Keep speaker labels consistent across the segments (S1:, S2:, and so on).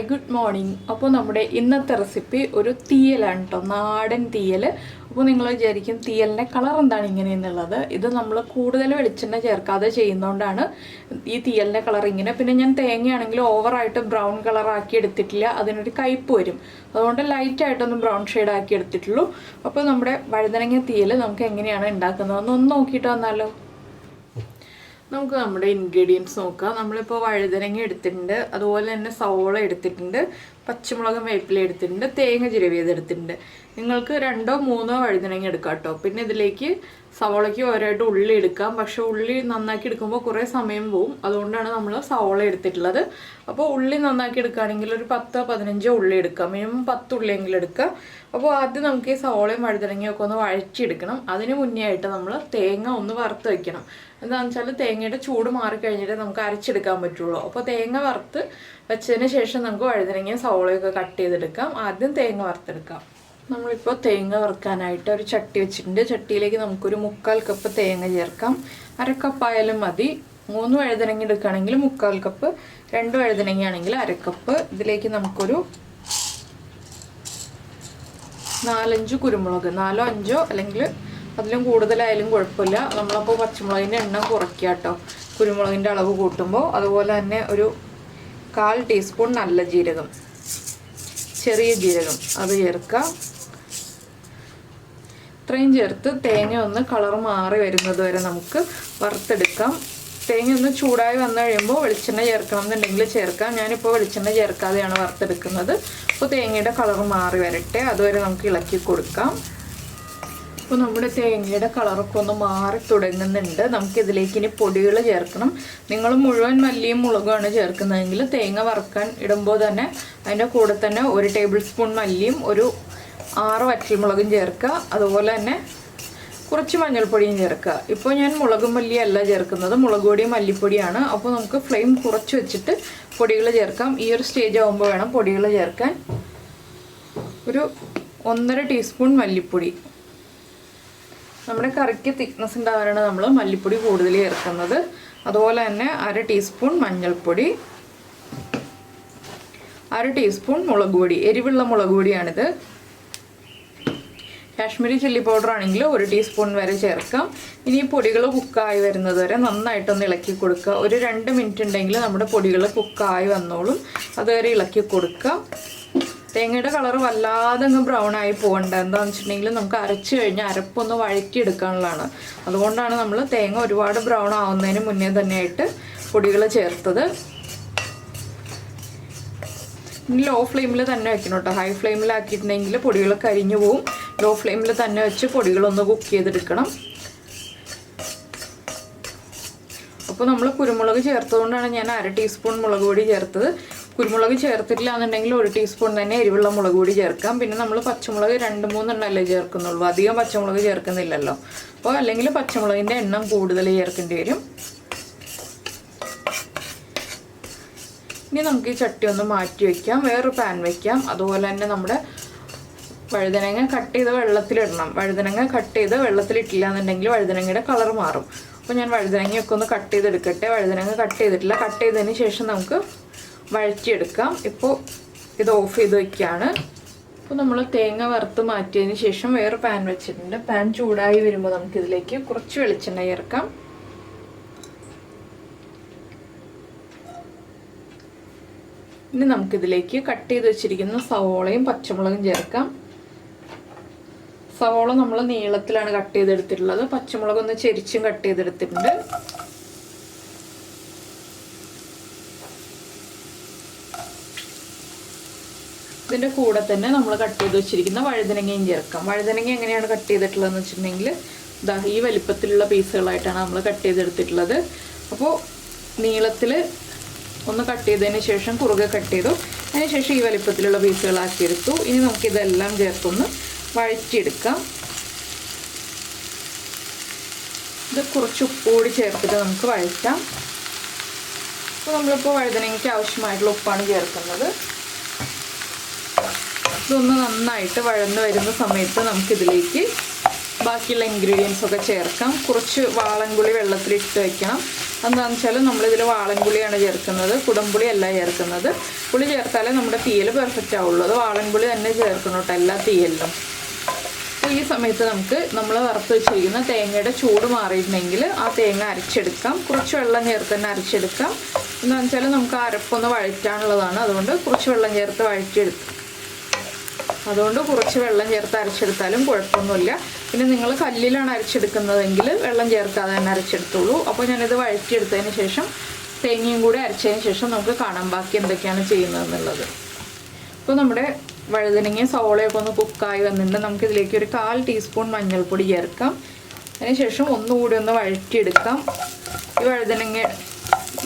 S1: Good morning. അപ്പോൾ നമ്മുടെ ഇന്നത്തെ റെസിപ്പി ഒരു തീയലാണ് കേട്ടോ, നാടൻ തീയൽ. അപ്പോൾ നിങ്ങൾ വിചാരിക്കും തീയലിൻ്റെ കളർ എന്താണ് ഇങ്ങനെയെന്നുള്ളത്. ഇത് നമ്മൾ കൂടുതൽ വെളിച്ചെണ്ണ ചേർക്കാതെ ചെയ്യുന്നതുകൊണ്ടാണ് ഈ തീയലിൻ്റെ കളർ ഇങ്ങനെ. പിന്നെ ഞാൻ തേങ്ങയാണെങ്കിൽ ഓവറായിട്ട് ബ്രൗൺ കളറാക്കി എടുത്തിട്ടില്ല, അതിനൊരു കയ്പ്പ് വരും. അതുകൊണ്ട് ലൈറ്റായിട്ടൊന്ന് ബ്രൗൺ ഷെയ്ഡ് ആക്കി എടുത്തിട്ടുള്ളൂ. അപ്പോൾ നമ്മുടെ വഴുതനങ്ങ തീയൽ നമുക്ക് എങ്ങനെയാണ് ഉണ്ടാക്കുന്നതെന്ന് ഒന്ന് നോക്കിയിട്ട് വന്നാലോ. നമുക്ക് നമ്മുടെ ഇൻഗ്രീഡിയൻസ് നോക്കാം. നമ്മളിപ്പോൾ വഴുതനങ്ങ എടുത്തിട്ടുണ്ട്, അതുപോലെ തന്നെ സവോള എടുത്തിട്ടുണ്ട്, പച്ചമുളകും വേപ്പില എടുത്തിട്ടുണ്ട്, തേങ്ങ ചിരവിയത് എടുത്തിട്ടുണ്ട്. നിങ്ങൾക്ക് 2 or 3 വഴുതനങ്ങ എടുക്കാം കേട്ടോ. പിന്നെ ഇതിലേക്ക് സവോളയ്ക്ക് ഓരോയിട്ട് ഉള്ളി എടുക്കാം. പക്ഷെ ഉള്ളി നന്നാക്കി എടുക്കുമ്പോൾ കുറേ സമയം പോവും, അതുകൊണ്ടാണ് നമ്മൾ സവോള എടുത്തിട്ടുള്ളത്. അപ്പോൾ ഉള്ളി നന്നാക്കി എടുക്കുകയാണെങ്കിൽ ഒരു 10-15 ഉള്ളി എടുക്കാം, മിനിമം 10 ഉള്ളിയെങ്കിലും എടുക്കുക. അപ്പോൾ ആദ്യം നമുക്ക് ഈ സവോളയും വഴുതനങ്ങയൊക്കെ ഒന്ന് വഴറ്റിയെടുക്കണം. അതിന് മുന്നേ ആയിട്ട് നമ്മൾ തേങ്ങ ഒന്ന് വറുത്ത് വയ്ക്കണം. എന്താണെന്ന് വെച്ചാൽ തേങ്ങയുടെ ചൂട് മാറിക്കഴിഞ്ഞിട്ട് നമുക്ക് അരച്ചെടുക്കാൻ പറ്റുള്ളൂ. അപ്പോൾ തേങ്ങ വറുത്ത് വെച്ചതിന് ശേഷം നമുക്ക് വഴുതനങ്ങയും സവോളയൊക്കെ കട്ട് ചെയ്തെടുക്കാം. ആദ്യം തേങ്ങ വറുത്തെടുക്കാം. നമ്മളിപ്പോൾ തേങ്ങ വറുക്കാനായിട്ട് ഒരു ചട്ടി വെച്ചിട്ടുണ്ട്. ചട്ടിയിലേക്ക് നമുക്കൊരു 3/4 കപ്പ് തേങ്ങ ചേർക്കാം. 1/2 കപ്പായാലും മതി. 3 വഴുതനങ്ങ എടുക്കുകയാണെങ്കിൽ 3/4 കപ്പ്, 2 വഴുതനങ്ങയാണെങ്കിൽ 1/2 കപ്പ്. ഇതിലേക്ക് നമുക്കൊരു 4-5 കുരുമുളക്, 4-5 അല്ലെങ്കിൽ അതിലും കൂടുതലായാലും കുഴപ്പമില്ല. നമ്മളപ്പോൾ പച്ചമുളകിൻ്റെ എണ്ണം കുറയ്ക്കുക കേട്ടോ, കുരുമുളകിൻ്റെ അളവ് കൂട്ടുമ്പോൾ. അതുപോലെ തന്നെ ഒരു 1/4 ടീസ്പൂൺ നല്ല ജീരകം, ചെറിയ ജീരകം, അത് ചേർക്കാം. ഇത്രയും ചേർത്ത് തേങ്ങ ഒന്ന് കളർ മാറി വരുന്നത് വരെ നമുക്ക് വറുത്തെടുക്കാം. തേങ്ങ ഒന്ന് ചൂടായി വന്നു കഴിയുമ്പോൾ വെളിച്ചെണ്ണ ചേർക്കണം എന്നുണ്ടെങ്കിൽ ചേർക്കാം. ഞാനിപ്പോൾ വെളിച്ചെണ്ണ ചേർക്കാതെയാണ് വറുത്തെടുക്കുന്നത്. അപ്പോൾ തേങ്ങയുടെ കളർ മാറി വരട്ടെ, അതുവരെ നമുക്ക് ഇളക്കി കൊടുക്കാം. അപ്പോൾ നമ്മുടെ തേങ്ങയുടെ കളറൊക്കെ ഒന്ന് മാറി തുടങ്ങുന്നുണ്ട്. നമുക്കിതിലേക്ക് ഇനി പൊടികൾ ചേർക്കണം. നിങ്ങൾ മുഴുവൻ മല്ലിയും മുളകുമാണ് ചേർക്കുന്നതെങ്കിൽ തേങ്ങ വറുക്കാൻ ഇടുമ്പോൾ തന്നെ അതിൻ്റെ കൂടെ തന്നെ 1 ടേബിൾ സ്പൂൺ മല്ലിയും ഒരു 6 വറ്റൽമുളകും ചേർക്കുക. അതുപോലെ തന്നെ കുറച്ച് മഞ്ഞൾപ്പൊടിയും ചേർക്കുക. ഇപ്പോൾ ഞാൻ മുളകും മല്ലിയല്ല ചേർക്കുന്നത്, മുളക് പൊടിയും മല്ലിപ്പൊടിയാണ്. അപ്പോൾ നമുക്ക് ഫ്ലെയിം കുറച്ച് വെച്ചിട്ട് പൊടികൾ ചേർക്കാം. ഈ ഒരു സ്റ്റേജ് ആകുമ്പോൾ വേണം പൊടികൾ ചേർക്കാൻ. ഒരു 1.5 ടീസ്പൂൺ മല്ലിപ്പൊടി. നമ്മുടെ കറിക്ക് തിക്നെസ് ഉണ്ടാവാനാണ് നമ്മൾ മല്ലിപ്പൊടി കൂടുതൽ ചേർക്കുന്നത്. അതുപോലെ തന്നെ 1/2 ടീസ്പൂൺ മഞ്ഞൾപ്പൊടി, 1/2 ടീസ്പൂൺ മുളക് പൊടി, എരിവുള്ള മുളക് പൊടിയാണിത്. കാശ്മീരി ചില്ലി പൗഡർ ആണെങ്കിൽ 1 ടീസ്പൂൺ വരെ ചേർക്കാം. ഇനി പൊടികൾ കുക്കായി വരുന്നത് വരെ നന്നായിട്ടൊന്ന് ഇളക്കി കൊടുക്കുക. ഒരു 2 മിനിറ്റ് ഉണ്ടെങ്കിൽ നമ്മുടെ പൊടികൾ കുക്കായി വന്നോളും, അതുവരെ ഇളക്കി കൊടുക്കുക. തേങ്ങയുടെ കളർ വല്ലാതെ അങ്ങ് ബ്രൗൺ ആയി പോകണ്ട. എന്താണെന്ന് വെച്ചിട്ടുണ്ടെങ്കിൽ നമുക്ക് അരച്ച് കഴിഞ്ഞാൽ അരപ്പൊന്ന് വഴറ്റിയെടുക്കാനുള്ളതാണ്. അതുകൊണ്ടാണ് നമ്മൾ തേങ്ങ ഒരുപാട് ബ്രൗൺ ആവുന്നതിന് മുന്നേ തന്നെയായിട്ട് പൊടികൾ ചേർത്തത്. ഇനി ലോ ഫ്ലെയിമിൽ തന്നെ വെക്കണം കേട്ടോ. ഹൈ ഫ്ലെയിമിലാക്കിയിട്ടുണ്ടെങ്കിൽ പൊടികൾ കരിഞ്ഞു പോവും. ലോ ഫ്ലെയിമിൽ തന്നെ വെച്ച് പൊടികളൊന്ന് കുക്ക് ചെയ്തെടുക്കണം. അപ്പോൾ നമ്മൾ കുരുമുളക് ചേർത്തതുകൊണ്ടാണ് ഞാൻ 1/2 ടീസ്പൂൺ മുളക് പൊടി ചേർത്തത്. കുരുമുളക് ചേർത്തിട്ടില്ല എന്നുണ്ടെങ്കിൽ 1 ടീസ്പൂൺ തന്നെ എരിവുള്ള മുളക് പൊടി ചേർക്കാം. പിന്നെ നമ്മൾ പച്ചമുളക് 2-3 എണ്ണമല്ലേ ചേർക്കുന്നുള്ളൂ, അധികം പച്ചമുളക് ചേർക്കുന്നില്ലല്ലോ. അപ്പോൾ അല്ലെങ്കിൽ പച്ചമുളകിൻ്റെ എണ്ണം കൂടുതൽ ചേർക്കേണ്ടി വരും. ഇനി നമുക്ക് ഈ ചട്ടി ഒന്ന് മാറ്റി വയ്ക്കാം, വേറൊരു പാൻ വയ്ക്കാം. അതുപോലെ തന്നെ നമ്മുടെ വഴുതനങ്ങ കട്ട് ചെയ്ത് വെള്ളത്തിലിടണം. വഴുതനങ്ങ കട്ട് ചെയ്ത് വെള്ളത്തിലിട്ടില്ല എന്നുണ്ടെങ്കിൽ വഴുതനങ്ങയുടെ കളർ മാറും. അപ്പോൾ ഞാൻ വഴുതനങ്ങയൊക്കെ ഒന്ന് കട്ട് ചെയ്തെടുക്കട്ടെ. വഴുതനങ്ങ കട്ട് ചെയ്തിട്ടില്ല. കട്ട് ചെയ്തതിന് ശേഷം നമുക്ക് വഴറ്റിയെടുക്കാം. ഇപ്പോൾ ഇത് ഓഫ് ചെയ്ത് വയ്ക്കുകയാണ്. അപ്പോൾ നമ്മൾ തേങ്ങ വറുത്ത് മാറ്റിയതിന് ശേഷം വേറെ പാൻ വെച്ചിട്ടുണ്ട്. പാൻ ചൂടായി വരുമ്പോൾ നമുക്കിതിലേക്ക് കുറച്ച് വെളിച്ചെണ്ണ ചേർക്കാം. ഇനി നമുക്കിതിലേക്ക് കട്ട് ചെയ്ത് വെച്ചിരിക്കുന്ന സവോളയും പച്ചമുളകും ചേർക്കാം. സവോള നമ്മൾ നീളത്തിലാണ് കട്ട് ചെയ്തെടുത്തിട്ടുള്ളത്. പച്ചമുളക് ഒന്ന് ചെരിച്ചും കട്ട് ചെയ്തെടുത്തിട്ടുണ്ട്. ഇതിൻ്റെ കൂടെ തന്നെ നമ്മൾ കട്ട് ചെയ്ത് വെച്ചിരിക്കുന്ന വഴുതനങ്ങയും ചേർക്കാം. വഴുതനങ്ങ എങ്ങനെയാണ് കട്ട് ചെയ്തിട്ടുള്ളതെന്ന് വെച്ചിട്ടുണ്ടെങ്കിൽ ഇതാ ഈ വലിപ്പത്തിലുള്ള പീസുകളായിട്ടാണ് നമ്മൾ കട്ട് ചെയ്തെടുത്തിട്ടുള്ളത്. അപ്പോൾ നീളത്തിൽ ഒന്ന് കട്ട് ചെയ്തതിന് ശേഷം കുറുകെ കട്ട് ചെയ്തു, അതിനുശേഷം ഈ വലിപ്പത്തിലുള്ള പീസുകളാക്കിയെടുത്തു. ഇനി നമുക്കിതെല്ലാം ചേർത്തൊന്ന് വഴറ്റിയെടുക്കാം. ഇത് കുറച്ച് ഉപ്പ് കൂടി ചേർത്തിട്ട് നമുക്ക് വഴറ്റാം. അപ്പോൾ നമ്മളിപ്പോൾ വഴുതനങ്ങയ്ക്ക് ആവശ്യമായിട്ടുള്ള ഉപ്പാണ് ചേർക്കുന്നത്. ഇതൊന്ന് നന്നായിട്ട് വഴന്ന് വരുന്ന സമയത്ത് നമുക്കിതിലേക്ക് ബാക്കിയുള്ള ഇൻഗ്രീഡിയൻസ് ഒക്കെ ചേർക്കാം. കുറച്ച് വാളൻപുളി വെള്ളത്തിലിട്ട് വയ്ക്കണം. എന്താണെന്ന് വെച്ചാൽ നമ്മളിതിൽ വാളൻപുളിയാണ് ചേർക്കുന്നത്, കുടംപുളി അല്ല ചേർക്കുന്നത്. പുളി ചേർത്താലേ നമ്മുടെ തീയൽ പെർഫെക്റ്റ് ആവുള്ളൂ. അത് വാളൻപുളി തന്നെ ചേർക്കണം കേട്ടോ എല്ലാ തീയലിലും. അപ്പോൾ ഈ സമയത്ത് നമ്മൾ വറുത്ത് വെച്ചിരിക്കുന്ന തേങ്ങയുടെ ചൂട് മാറിയിട്ടുണ്ടെങ്കിൽ ആ തേങ്ങ അരച്ചെടുക്കാം. കുറച്ച് വെള്ളം ചേർത്ത് തന്നെ അരച്ചെടുക്കാം. എന്താണെന്ന് വെച്ചാൽ നമുക്ക് അരപ്പൊന്ന് വഴറ്റാനുള്ളതാണ്, അതുകൊണ്ട് കുറച്ച് വെള്ളം ചേർത്ത് വഴറ്റിയെടുക്കാം. അതുകൊണ്ട് കുറച്ച് വെള്ളം ചേർത്ത് അരച്ചെടുത്താലും കുഴപ്പമൊന്നുമില്ല. പിന്നെ നിങ്ങൾ കല്ലിലാണ് അരച്ചെടുക്കുന്നതെങ്കിൽ വെള്ളം ചേർക്കാതെ തന്നെ അരച്ചെടുത്തോളൂ. അപ്പോൾ ഞാനിത് വഴറ്റിയെടുത്തതിന് ശേഷം തേങ്ങയും കൂടി അരച്ചതിന് ശേഷം നമുക്ക് കാണാം ബാക്കി എന്തൊക്കെയാണ് ചെയ്യുന്നതെന്നുള്ളത്. ഇപ്പോൾ നമ്മുടെ വഴുതനങ്ങയും സവോളയൊക്കെ ഒന്ന് കുക്കായി വന്നിട്ടുണ്ട്. നമുക്കിതിലേക്ക് ഒരു 1/4 ടീസ്പൂൺ മഞ്ഞൾപ്പൊടി ചേർക്കാം. അതിനുശേഷം ഒന്നുകൂടി ഒന്ന് വഴറ്റിയെടുക്കാം. ഈ വഴുതനങ്ങ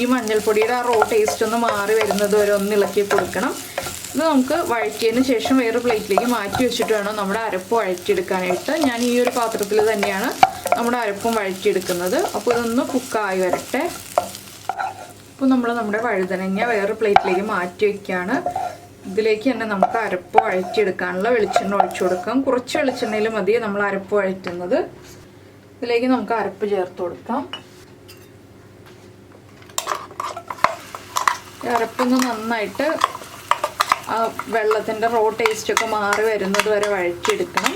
S1: ഈ മഞ്ഞൾപ്പൊടിയുടെ ആ റോ ടേസ്റ്റ് ഒന്ന് മാറി വരുന്നത് വരെ ഒന്ന് ഇളക്കി കൊടുക്കണം. ഇത് നമുക്ക് വഴറ്റിയതിന് ശേഷം വേറെ പ്ലേറ്റിലേക്ക് മാറ്റി വെച്ചിട്ട് വേണം നമ്മുടെ അരപ്പ് വഴറ്റിയെടുക്കാനായിട്ട്. ഞാൻ ഈ ഒരു പാത്രത്തിൽ തന്നെയാണ് നമ്മുടെ അരപ്പും വഴറ്റിയെടുക്കുന്നത്. അപ്പോൾ ഇതൊന്ന് കുക്കായി വരട്ടെ. ഇപ്പോൾ നമ്മുടെ വഴുതനങ്ങ വേറെ പ്ലേറ്റിലേക്ക് മാറ്റി വയ്ക്കുകയാണ്. ഇതിലേക്ക് തന്നെ നമുക്ക് അരപ്പ് വഴറ്റിയെടുക്കാനുള്ള വെളിച്ചെണ്ണ ഒഴിച്ചു കൊടുക്കാം. കുറച്ച് വെളിച്ചെണ്ണയിൽ മതി നമ്മൾ അരപ്പ് വഴറ്റുന്നത്. ഇതിലേക്ക് നമുക്ക് അരപ്പ് ചേർത്ത് കൊടുക്കാം. അരപ്പൊന്ന് നന്നായിട്ട് ആ വെള്ളത്തിൻ്റെ റോ ടേസ്റ്റൊക്കെ മാറി വരുന്നത് വരെ വഴറ്റിയെടുക്കണം.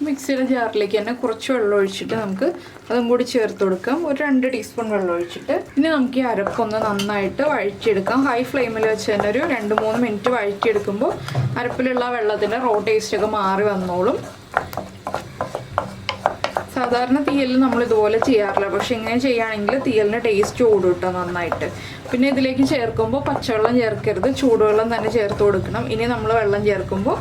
S1: മിക്സിയുടെ ജാറിലേക്ക് തന്നെ കുറച്ച് വെള്ളം ഒഴിച്ചിട്ട് നമുക്ക് അതും കൂടി ചേർത്ത് കൊടുക്കാം. ഒരു 2 ടീസ്പൂൺ വെള്ളം ഒഴിച്ചിട്ട് ഇനി നമുക്ക് ഈ അരപ്പൊന്ന് നന്നായിട്ട് വഴറ്റിയെടുക്കാം. ഹൈ ഫ്ലെയിമിൽ വെച്ച് തന്നെ ഒരു 2-3 മിനിറ്റ് വഴറ്റിയെടുക്കുമ്പോൾ അരപ്പിലുള്ള വെള്ളത്തിൻ്റെ റോ ടേസ്റ്റൊക്കെ മാറി വന്നോളും. സാധാരണ തീയലിൽ നമ്മൾ ഇതുപോലെ ചെയ്യാറില്ല, പക്ഷെ ഇങ്ങനെ ചെയ്യുകയാണെങ്കിൽ തീയലിന് ടേസ്റ്റ് കൂടും കേട്ടോ നന്നായിട്ട്. പിന്നെ ഇതിലേക്ക് ചേർക്കുമ്പോൾ പച്ചവെള്ളം ചേർക്കരുത്, ചൂടുവെള്ളം തന്നെ ചേർത്ത് കൊടുക്കണം. ഇനി നമ്മൾ വെള്ളം ചേർക്കുമ്പോൾ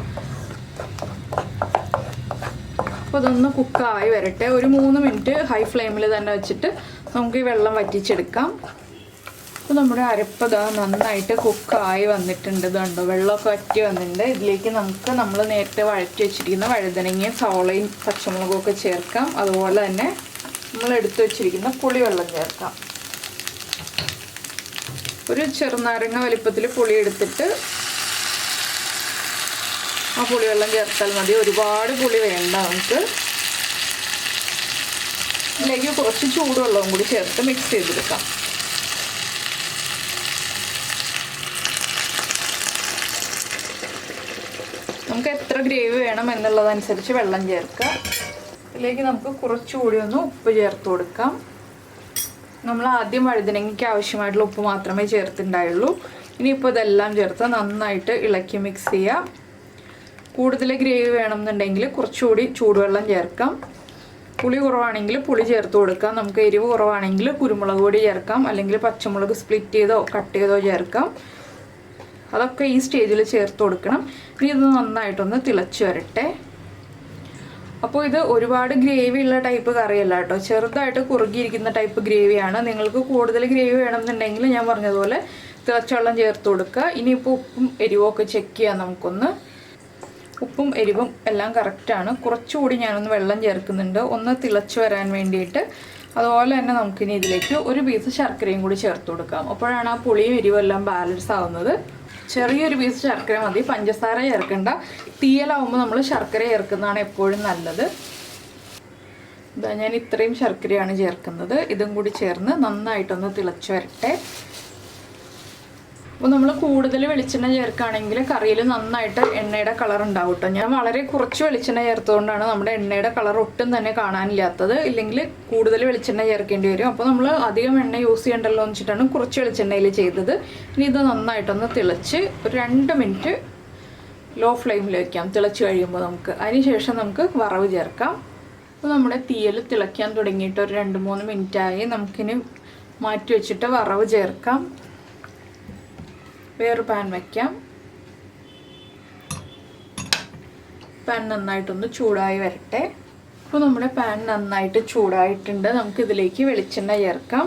S1: അപ്പോൾ അതൊന്ന് കുക്കായി വരട്ടെ. ഒരു 3 മിനിറ്റ് ഹൈ ഫ്ലെയിമിൽ തന്നെ വെച്ചിട്ട് നമുക്ക് ഈ വെള്ളം വറ്റിച്ചെടുക്കാം. അപ്പോൾ നമ്മുടെ അരപ്പ് നന്നായിട്ട് കുക്കായി വന്നിട്ടുണ്ട്. ഇതുണ്ടോ വെള്ളമൊക്കെ വറ്റി വന്നിട്ടുണ്ട്. ഇതിലേക്ക് നമ്മൾ നേരത്തെ വഴറ്റി വെച്ചിരിക്കുന്ന വഴുതനങ്ങയും സവോളയും പച്ചമുളകും ഒക്കെ ചേർക്കാം. അതുപോലെ തന്നെ നമ്മൾ എടുത്തു വെച്ചിരിക്കുന്ന പുളിവെള്ളം ചേർക്കാം. ഒരു ചെറുനാരങ്ങ വലിപ്പത്തിൽ പുളി എടുത്തിട്ട് ആ പുളിവെള്ളം ചേർത്താൽ മതി. ഒരുപാട് പുളി വേണ്ട നമുക്ക്. ഇതിലേക്ക് കുറച്ച് ചൂടുവെള്ളവും കൂടി ചേർത്ത് മിക്സ് ചെയ്തെടുക്കാം. നമുക്ക് എത്ര ഗ്രേവി വേണം എന്നുള്ളതനുസരിച്ച് വെള്ളം ചേർക്കാം. ഇതിലേക്ക് നമുക്ക് കുറച്ചുകൂടി ഒന്ന് ഉപ്പ് ചേർത്ത് കൊടുക്കാം. നമ്മൾ ആദ്യം വഴുതനങ്ങയ്ക്ക് ആവശ്യമായിട്ടുള്ള ഉപ്പ് മാത്രമേ ചേർത്തിട്ടുണ്ടായുള്ളൂ. ഇനിയിപ്പോൾ ഇതെല്ലാം ചേർത്ത് നന്നായിട്ട് ഇളക്കി മിക്സ് ചെയ്യാം. കൂടുതൽ ഗ്രേവി വേണമെന്നുണ്ടെങ്കിൽ കുറച്ചുകൂടി ചൂടുവെള്ളം ചേർക്കാം. പുളി കുറവാണെങ്കിൽ പുളി ചേർത്ത് കൊടുക്കാം. നമുക്ക് എരിവ് കുറവാണെങ്കിൽ കുരുമുളക് പൊടി ചേർക്കാം, അല്ലെങ്കിൽ പച്ചമുളക് സ്പ്ലിറ്റ് ചെയ്തോ കട്ട് ചെയ്തോ ചേർക്കാം. അതൊക്കെ ഈ സ്റ്റേജിൽ ചേർത്ത് കൊടുക്കണം. ഇനി ഇത് നന്നായിട്ടൊന്ന് തിളച്ച് വരട്ടെ. അപ്പോൾ ഇത് ഒരുപാട് ഗ്രേവി ഉള്ള ടൈപ്പ് കറിയല്ല കേട്ടോ, ചെറുതായിട്ട് കുറുകിയിരിക്കുന്ന ടൈപ്പ് ഗ്രേവിയാണ്. നിങ്ങൾക്ക് കൂടുതൽ ഗ്രേവി വേണമെന്നുണ്ടെങ്കിൽ ഞാൻ പറഞ്ഞതുപോലെ തിളച്ച വെള്ളം ചേർത്ത് കൊടുക്കുക. ഇനിയിപ്പോൾ ഉപ്പും എരിവും ഒക്കെ ചെക്ക് ചെയ്യാം നമുക്കൊന്ന്. ഉപ്പും എരിവും എല്ലാം കറക്റ്റാണ്. കുറച്ചുകൂടി ഞാനൊന്ന് വെള്ളം ചേർക്കുന്നുണ്ട് ഒന്ന് തിളച്ച് വരാൻ വേണ്ടിയിട്ട്. അതുപോലെ തന്നെ നമുക്കിനി ഇതിലേക്ക് ഒരു പീസ് ശർക്കരയും കൂടി ചേർത്ത് കൊടുക്കാം. അപ്പോഴാണ് ആ പുളിയും എരിവും എല്ലാം ബാലൻസ് ആവുന്നത്. ചെറിയൊരു പീസ് ശർക്കര മതി, പഞ്ചസാര ചേർക്കണ്ട. തീയലാവുമ്പോൾ നമ്മൾ ശർക്കര ചേർക്കുന്നതാണ് എപ്പോഴും നല്ലത്. ഇതാ ഞാൻ ഇത്രയും ശർക്കരയാണ് ചേർക്കുന്നത്. ഇതും കൂടി ചേർന്ന് നന്നായിട്ടൊന്ന് തിളച്ച് വരട്ടെ. അപ്പോൾ നമ്മൾ കൂടുതൽ വെളിച്ചെണ്ണ ചേർക്കുകയാണെങ്കിൽ കറിയിൽ നന്നായിട്ട് എണ്ണയുടെ കളർ ഉണ്ടാവും കേട്ടോ. ഞാൻ വളരെ കുറച്ച് വെളിച്ചെണ്ണ ചേർത്തുകൊണ്ടാണ് നമ്മുടെ എണ്ണയുടെ കളർ ഒട്ടും തന്നെ കാണാനില്ലാത്തത്. ഇല്ലെങ്കിൽ കൂടുതൽ വെളിച്ചെണ്ണ ചേർക്കേണ്ടി വരും. അപ്പോൾ നമ്മൾ അധികം എണ്ണ യൂസ് ചെയ്യണ്ടല്ലോ എന്ന് വെച്ചിട്ടാണ് കുറച്ച് വെളിച്ചെണ്ണയിൽ ചെയ്തത്. ഇനി ഇത് നന്നായിട്ടൊന്ന് തിളച്ച് ഒരു 2 മിനിറ്റ് ലോ ഫ്ലെയിമിൽ വയ്ക്കാം. തിളച്ച് കഴിയുമ്പോൾ അതിനുശേഷം നമുക്ക് വറവ് ചേർക്കാം. അപ്പോൾ നമ്മുടെ തീയൽ തിളയ്ക്കാൻ തുടങ്ങിയിട്ട് ഒരു 2-3 മിനിറ്റായി. നമുക്കിനി മാറ്റി വെച്ചിട്ട് വറവ് ചേർക്കാം. വേറെ പാൻ വയ്ക്കാം. പാൻ നന്നായിട്ടൊന്ന് ചൂടായി വരട്ടെ. അപ്പോൾ നമ്മുടെ പാൻ നന്നായിട്ട് ചൂടായിട്ടുണ്ട്. നമുക്കിതിലേക്ക് വെളിച്ചെണ്ണ ചേർക്കാം.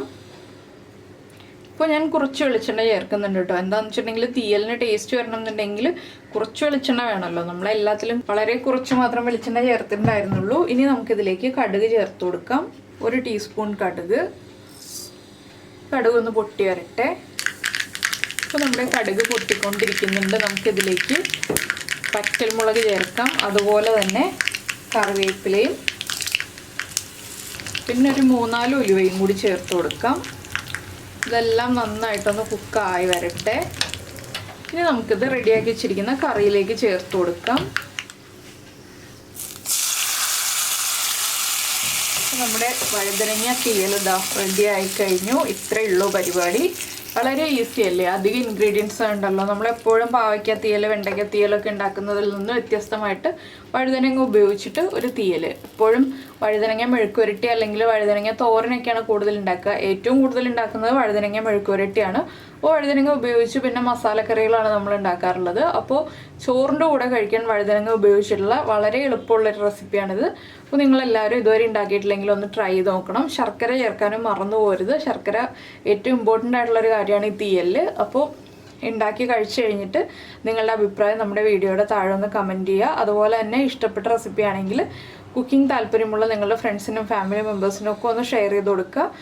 S1: ഇപ്പോൾ ഞാൻ കുറച്ച് വെളിച്ചെണ്ണ ചേർക്കുന്നുണ്ട് കേട്ടോ. എന്താണെന്ന് വെച്ചിട്ടുണ്ടെങ്കിൽ തീയലിന് ടേസ്റ്റ് വരണമെന്നുണ്ടെങ്കിൽ കുറച്ച് വെളിച്ചെണ്ണ വേണമല്ലോ. നമ്മളെല്ലാത്തിലും വളരെ കുറച്ച് മാത്രം വെളിച്ചെണ്ണ ചേർത്തിട്ടുണ്ടായിരുന്നുള്ളൂ. ഇനി നമുക്കിതിലേക്ക് കടുക് ചേർത്ത് കൊടുക്കാം. 1 ടീസ്പൂൺ കടുക് ഒന്ന് പൊട്ടി വരട്ടെ. അപ്പോൾ നമ്മുടെ കടുക് പൊട്ടിക്കൊണ്ടിരിക്കുന്നുണ്ട്. നമുക്കിതിലേക്ക് പച്ചമുളക് ചേർക്കാം. അതുപോലെ തന്നെ കറിവേപ്പിലയും പിന്നെ ഒരു 3-4 ഉലുവയും കൂടി ചേർത്ത് കൊടുക്കാം. ഇതെല്ലാം നന്നായിട്ടൊന്ന് കുക്കായി വരട്ടെ. ഇനി നമുക്കിത് റെഡിയാക്കി വെച്ചിരിക്കുന്ന കറിയിലേക്ക് ചേർത്ത് കൊടുക്കാം. നമ്മുടെ വഴുതനങ്ങ തീയൽ ഇതാ റെഡി ആയി കഴിഞ്ഞു. ഇത്രയേ ഉള്ളൂ പരിപാടി. വളരെ ഈസി അല്ലേ? അധികം ഇൻഗ്രീഡിയൻസ് ഉണ്ടല്ലോ. നമ്മളെപ്പോഴും പാവയ്ക്ക തീയൽ, വെണ്ടയ്ക്ക തീയലൊക്കെ ഉണ്ടാക്കുന്നതിൽ നിന്ന് വ്യത്യസ്തമായിട്ട് വഴുതനങ്ങ ഉപയോഗിച്ചിട്ട് ഒരു തീയൽ. എപ്പോഴും വഴുതനങ്ങ മെഴുക്കുവരട്ടി അല്ലെങ്കിൽ വഴുതനങ്ങ തോരനൊക്കെയാണ് കൂടുതൽ ഉണ്ടാക്കുക. ഏറ്റവും കൂടുതൽ ഉണ്ടാക്കുന്നത് വഴുതനങ്ങ മെഴുക്കുവരട്ടിയാണ്. അപ്പോൾ വഴുതനങ്ങ ഉപയോഗിച്ച് പിന്നെ മസാലക്കറികളാണ് നമ്മൾ ഉണ്ടാക്കാറുള്ളത്. അപ്പോൾ ചോറിൻ്റെ കൂടെ കഴിക്കാൻ വഴുതനങ്ങ ഉപയോഗിച്ചിട്ടുള്ള വളരെ എളുപ്പമുള്ളൊരു റെസിപ്പിയാണിത്. അപ്പോൾ നിങ്ങളെല്ലാവരും ഇതുവരെ ഉണ്ടാക്കിയിട്ടില്ലെങ്കിൽ ഒന്ന് ട്രൈ ചെയ്ത് നോക്കണം. ശർക്കര ചേർക്കാനും മറന്നു പോകരുത്. ശർക്കര ഏറ്റവും ഇമ്പോർട്ടൻ്റ് ആയിട്ടുള്ളൊരു കാര്യമാണ് ഈ തീയലിൽ. അപ്പോൾ ഉണ്ടാക്കി കഴിച്ചു കഴിഞ്ഞിട്ട് നിങ്ങളുടെ അഭിപ്രായം നമ്മുടെ വീഡിയോയുടെ താഴെ ഒന്ന് കമൻറ്റ് ചെയ്യുക. അതുപോലെ തന്നെ ഇഷ്ടപ്പെട്ട റെസിപ്പി ആണെങ്കിൽ കുക്കിംഗ് താല്പര്യമുള്ള നിങ്ങളുടെ ഫ്രണ്ട്സിനും ഫാമിലി മെമ്പേഴ്സിനും ഒക്കെ ഒന്ന് ഷെയർ ചെയ്ത് കൊടുക്കുക.